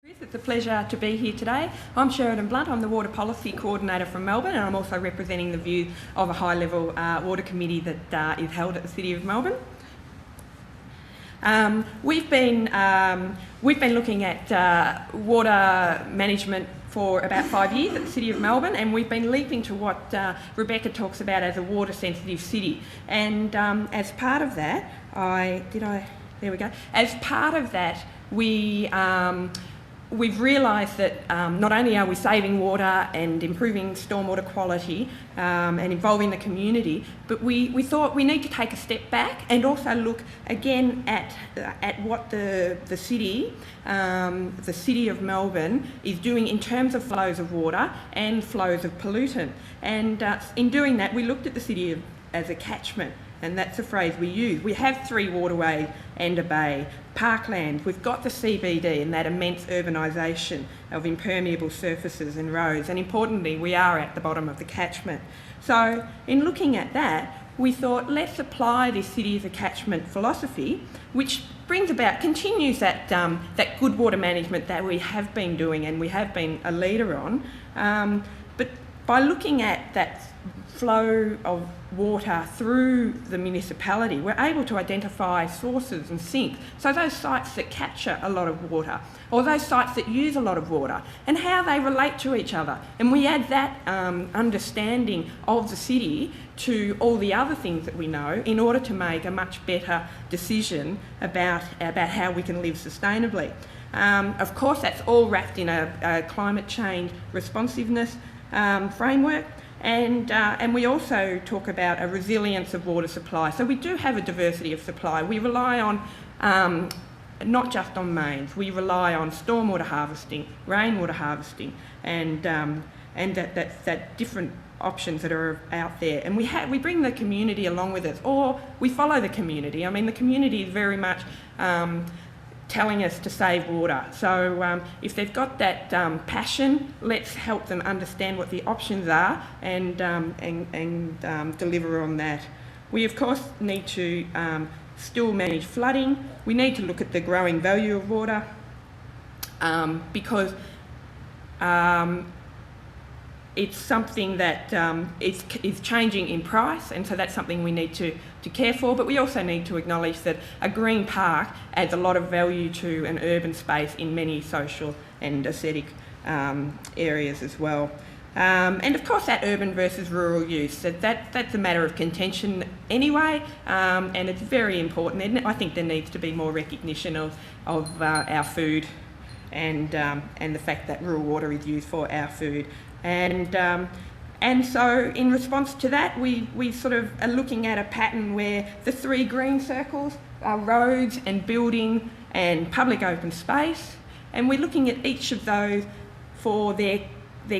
It's a pleasure to be here today. I'm Sheridan Blunt, I'm the Water Policy Coordinator from Melbourne, and I'm also representing the view of a high-level water committee that is held at the City of Melbourne. We've been looking at water management for about 5 years at the City of Melbourne, and we've been leaping to what Rebecca talks about as a water-sensitive city. And as part of that, As part of that, we've realised that not only are we saving water and improving stormwater quality and involving the community, but we thought we need to take a step back and also look again at what the city of Melbourne is doing in terms of flows of water and flows of pollutant. And in doing that, we looked at the city as a catchment. And that's a phrase we use. We have 3 waterways and a bay. Parkland, we've got the CBD and that immense urbanisation of impermeable surfaces and roads, and importantly, we are at the bottom of the catchment. So in looking at that, we thought, let's apply this city as a catchment philosophy, which continues that good water management that we have been doing and we have been a leader on. But by looking at that flow of water through the municipality, we're able to identify sources and sinks. So those sites that capture a lot of water, or those sites that use a lot of water, and how they relate to each other. And we add that understanding of the city to all the other things that we know in order to make a much better decision about how we can live sustainably. Of course, that's all wrapped in a climate change responsiveness framework. And we also talk about a resilience of water supply. So we do have a diversity of supply. We rely on, not just on mains, we rely on stormwater harvesting, rainwater harvesting, and that different options that are out there. And we bring the community along with us, or we follow the community. I mean, the community is very much telling us to save water. So if they've got that passion, let's help them understand what the options are and deliver on that. We of course need to still manage flooding. We need to look at the growing value of water because it's something that is changing in price, and so that's something we need to care for. But we also need to acknowledge that a green park adds a lot of value to an urban space in many social and aesthetic areas as well. And of course that urban versus rural use, that's a matter of contention anyway, and it's very important. I think there needs to be more recognition of our food and the fact that rural water is used for our food. And so in response to that, we sort of are looking at a pattern where the 3 green circles are roads and building and public open space, and we're looking at each of those for their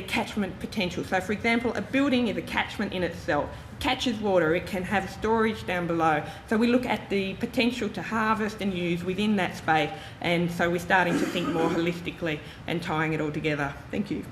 catchment potential. So for example, a building is a catchment in itself. It catches water, it can have storage down below. So we look at the potential to harvest and use within that space, and so we're starting to think more holistically and tying it all together. Thank you.